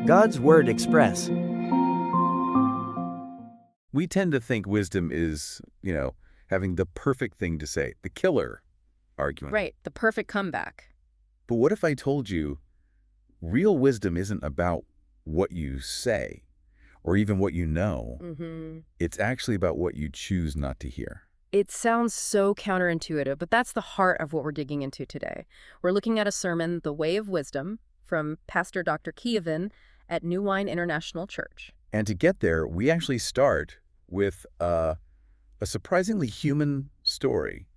God's Word Express. We tend to think wisdom is, having the perfect thing to say, the killer argument. Right, the perfect comeback. But what if I told you real wisdom isn't about what you say or even what you know? It's actually about what you choose not to hear. It sounds so counterintuitive, but that's the heart of what we're digging into today. We're looking at a sermon, The Way of Wisdom, from Pastor Dr. Kievan at New Wine International Church. And to get there, we actually start with a surprisingly human story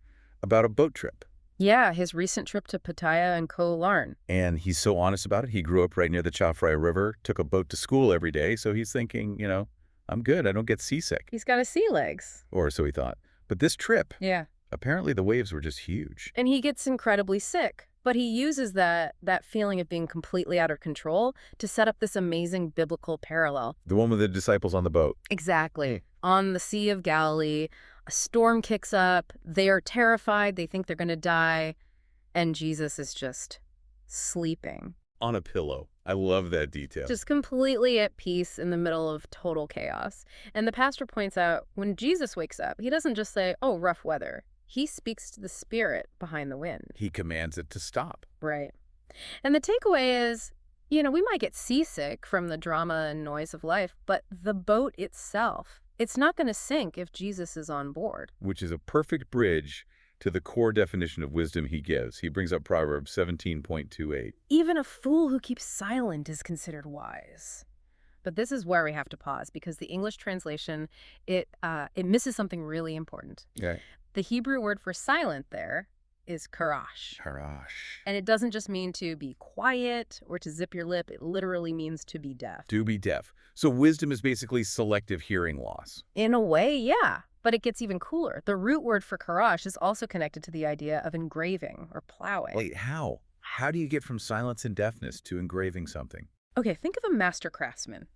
about a boat trip. Yeah, his recent trip to Pattaya and Koh Larn. And he's so honest about it. He grew up right near the Chao Phraya River, took a boat to school every day, so he's thinking, I'm good. I don't get seasick. He's got his sea legs. Or so he thought. But this trip, Yeah. apparently the waves were just huge. And he gets incredibly sick. But he uses that feeling of being completely out of control to set up this amazing biblical parallel. The one with the disciples on the boat. Exactly. On the Sea of Galilee, a storm kicks up. They are terrified. They think they're going to die. And Jesus is just sleeping. On a pillow. I love that detail. Just completely at peace in the middle of total chaos. And the pastor points out, when Jesus wakes up, he doesn't just say, oh, rough weather. He speaks to the spirit behind the wind. He commands it to stop. Right. And the takeaway is, we might get seasick from the drama and noise of life, but the boat itself, it's not going to sink if Jesus is on board. Which is a perfect bridge to the core definition of wisdom he gives. He brings up Proverbs 17.28. Even a fool who keeps silent is considered wise. But this is where we have to pause, because the English translation, it misses something really important. Okay. The Hebrew word for silent there is karash. Karash. And it doesn't just mean to be quiet or to zip your lip. It literally means to be deaf. To be deaf. So wisdom is basically selective hearing loss. In a way, yeah. But it gets even cooler. The root word for karash is also connected to the idea of engraving or plowing. Wait, how? How do you get from silence and deafness to engraving something? Okay, think of a master craftsman.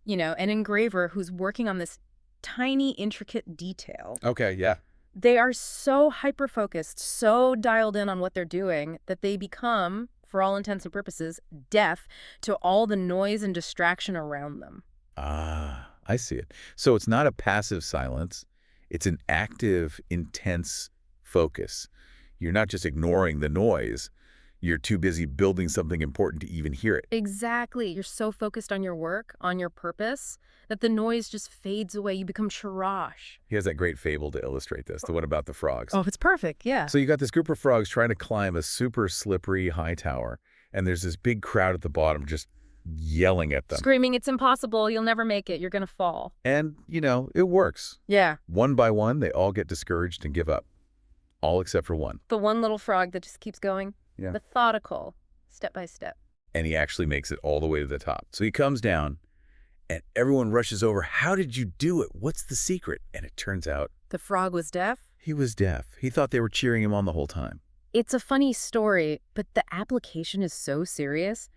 An engraver who's working on this tiny, intricate detail. Okay, yeah. They are so hyper-focused, so dialed in on what they're doing, that they become, for all intents and purposes, deaf to all the noise and distraction around them. Ah, I see it. So it's not a passive silence. It's an active, intense focus. You're not just ignoring the noise. You're too busy building something important to even hear it. Exactly. You're so focused on your work, on your purpose, that the noise just fades away. You become sharash. He has that great fable to illustrate this, the one about the frogs. Oh, it's perfect, yeah. So you got this group of frogs trying to climb a super slippery high tower, and there's this big crowd at the bottom just yelling at them. Screaming, it's impossible, you'll never make it, you're going to fall. And, it works. Yeah. One by one, they all get discouraged and give up. All except for one. The one little frog that just keeps going. Yeah. Methodical, step by step. And he actually makes it all the way to the top. So he comes down, and everyone rushes over. How did you do it? What's the secret? And it turns out The frog was deaf? he was deaf. He thought they were cheering him on the whole time. It's a funny story, but the application is so serious.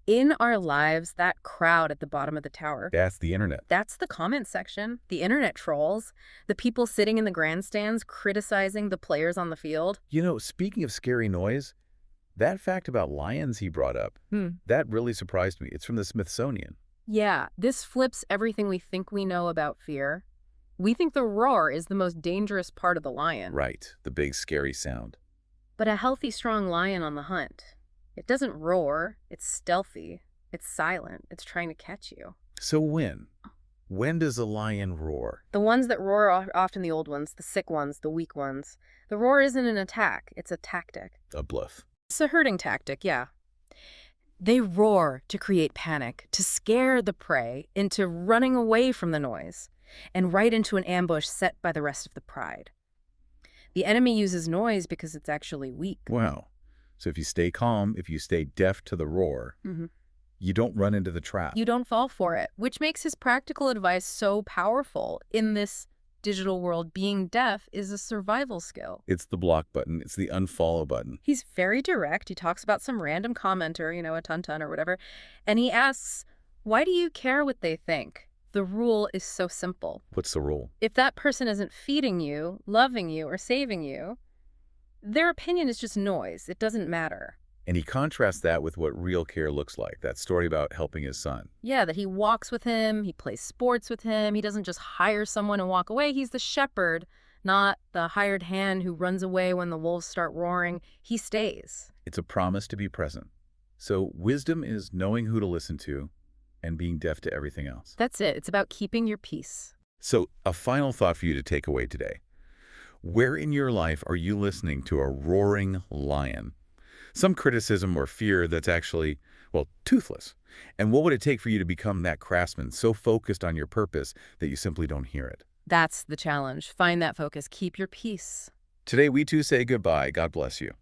In our lives, that crowd at the bottom of the tower, That's the internet. that's the comment section, the internet trolls, the people sitting in the grandstands criticizing the players on the field. Speaking of scary noise, that fact about lions he brought up, that really surprised me. It's from the Smithsonian. Yeah, this flips everything we think we know about fear. We think the roar is the most dangerous part of the lion. Right, the big scary sound. But a healthy, strong lion on the hunt, it doesn't roar, it's stealthy, it's silent, it's trying to catch you. So when does a lion roar? The ones that roar are often the old ones, the sick ones, the weak ones. The roar isn't an attack, it's a tactic. A bluff. It's a herding tactic, yeah. They roar to create panic, to scare the prey into running away from the noise, and right into an ambush set by the rest of the pride. The enemy uses noise because it's actually weak. Wow. So if you stay calm, if you stay deaf to the roar, you don't run into the trap. You don't fall for it, which makes his practical advice so powerful. In this digital world, being deaf is a survival skill. It's the block button. It's the unfollow button. He's very direct. He talks about some random commenter, a ton or whatever, and he asks, why do you care what they think? The rule is so simple. What's the rule? If that person isn't feeding you, loving you, or saving you, their opinion is just noise. It doesn't matter. And he contrasts that with what real care looks like, that story about helping his son. Yeah, that he walks with him, he plays sports with him, he doesn't just hire someone and walk away. He's the shepherd, not the hired hand who runs away when the wolves start roaring. He stays. It's a promise to be present. So wisdom is knowing who to listen to and being deaf to everything else. That's it. It's about keeping your peace. So a final thought for you to take away today. Where in your life are you listening to a roaring lion? Some criticism or fear that's actually, well, toothless. And what would it take for you to become that craftsman so focused on your purpose that you simply don't hear it? That's the challenge. Find that focus. Keep your peace. Today, we too say goodbye. God bless you.